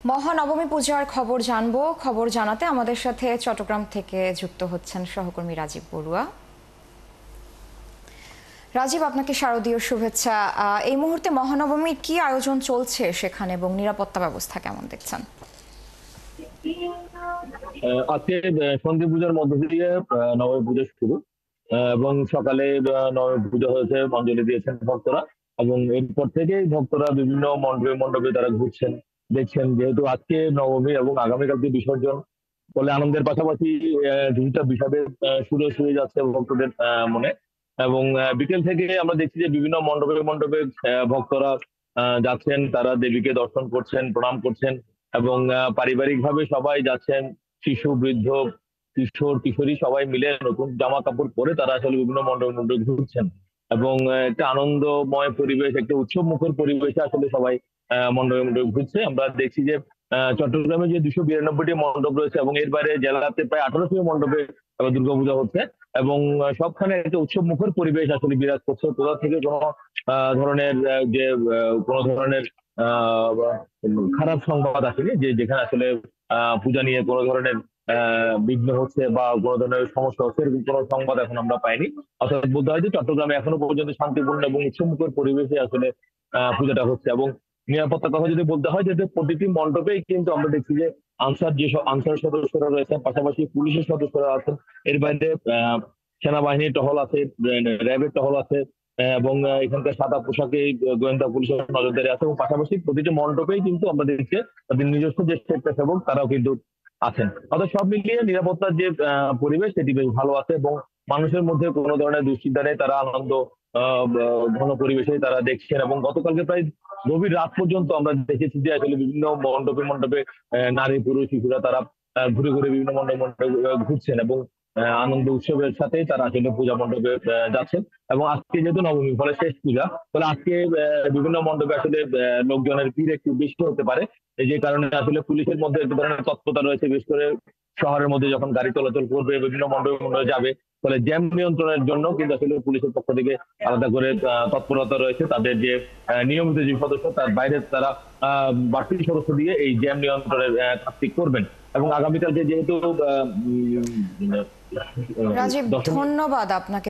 মহানবমী পূজার খবর জানবো। খবর জানাতে আমাদের সাথে চট্টগ্রাম থেকে যুক্ত হচ্ছেন সহকর্মী রাজীব বড়ুয়া। রাজীব, আপনাকে শারদীয় শুভেচ্ছা। এই মুহূর্তে মহানবমীর কি আয়োজন চলছে সেখানে এবং নিরাপত্তা ব্যবস্থা কেমন দেখছেন? আজকে সন্ধি পূজার মধ্য দিয়ে নবমী পুজো শুরু। এবং সকালে নবমী পুজো হয়েছে, অঞ্জলি দিয়েছেন ভক্তরা। এবং এরপর থেকেই ভক্তরা বিভিন্ন মণ্ডপে মণ্ডপে তারা ঘুরছেন, দেখছেন। যেহেতু আজকে নবমী এবং আগামীকালকে বিসর্জন, ফলে আনন্দের পাশাপাশি কিছুটা বিষাদের সুরে সুরে যাচ্ছে ভক্তদের মনে। এবং বিকেল থেকে আমরা দেখছি যে বিভিন্ন মণ্ডপে মণ্ডপে ভক্তরা যাচ্ছেন, তারা দেবীকে দর্শন করছেন, প্রণাম করছেন। এবং পারিবারিক ভাবে সবাই যাচ্ছেন, শিশু বৃদ্ধ কিশোর কিশোরী সবাই মিলে নতুন জামা কাপড় পরে তারা আসলে বিভিন্ন মণ্ডপে মণ্ডপে ঘুরছেন। এবং একটা আনন্দময় পরিবেশ, একটা উৎসব মুখর পরিবেশে আসলে সবাই মণ্ডপে মণ্ডপে ঘুরছে। আমরা দেখছি যে চট্টগ্রামে যে 292টি মণ্ডপ রয়েছে এবং এর বাইরে জেলাতে প্রায় 18টি মণ্ডপে দুর্গাপূজা হচ্ছে। এবং সবখানে একটা উৎসব মুখর পরিবেশ আসলে বিরাজ করছে। কোথা থেকে কোনো ধরনের কোনো ধরনের আহ খারাপ সংবাদ আসেনি, যে যেখানে আসলে পূজা নিয়ে কোনো ধরনের বিঘ্ন হচ্ছে বা কোনো ধরনের সমস্যা হচ্ছে, এরকম কোনো সংবাদ এখন আমরা পাইনি। অর্থাৎ বলতে হয় যে চট্টগ্রামে এখনো পর্যন্ত শান্তিপূর্ণ এবং উৎসবমুখর পরিবেশে আসলে পূজাটা হচ্ছে। এবং নিরাপত্তার কথা যদি বলতে হয়, যে প্রতিটি মণ্ডপেই কিন্তু আমরা দেখছি যে আনসার সদস্যরা রয়েছেন, পাশাপাশি পুলিশের সদস্যরা আছেন। এর বাইরে সেনাবাহিনীর টহল আছে, র্যাবের টহল আছে। এবং এখানকার সাদা পোশাকে গোয়েন্দা পুলিশের নজরদারি আছে। এবং পাশাপাশি প্রতিটি মণ্ডপেই কিন্তু আমরা দেখছি তাদের নিজস্ব যে স্বেচ্ছাসেবক তারাও কিন্তু আছেন। অর্থাৎ সব মিলিয়ে নিরাপত্তার যে পরিবেশ সেটি বেশ ভালো আছে। এবং মানুষের মধ্যে কোনো ধরনের দুশ্চিন্তা নেই, তারা আনন্দ ঘন পরিবেশে তারা দেখছেন। এবং গতকালকে প্রায় গভীর রাত পর্যন্ত আমরা দেখেছি যে আসলে বিভিন্ন মণ্ডপে মণ্ডপে নারী পুরুষ শিশুরা তারা ঘুরে ঘুরে বিভিন্ন মণ্ডপে মণ্ডপে ঘুরছেন। এবং আনন্দ উৎসবের সাথেই তারা আসলে পূজা মণ্ডপে যাচ্ছেন। এবং আজকে যেহেতু নবমী, ফলে শেষ পূজা, ফলে আজকে বিভিন্ন মণ্ডপে আসলে লোকজনের ভিড় একটু বেশি হতে পারে। এই যে কারণে আসলে পুলিশের মধ্যে এক ধরনের তৎপরতা রয়েছে, বিশেষ করে শহরের মধ্যে যখন গাড়ি চলাচল করবে, বিভিন্ন মণ্ডপে মণ্ডপে যাবে, ফলে জ্যাম নিয়ন্ত্রণের জন্য কিন্তু আসলে পুলিশের পক্ষ থেকে আলাদা করে তৎপরতা রয়েছে। তাদের যে নিয়মিত যে সদস্য, তার বাইরে তারা বাড়তি সদস্য দিয়ে এই জ্যাম নিয়ন্ত্রণের কাজটি করবেন। এবং আগামীকালকে যেহেতু রাজীব, ধন্যবাদ আপনাকে।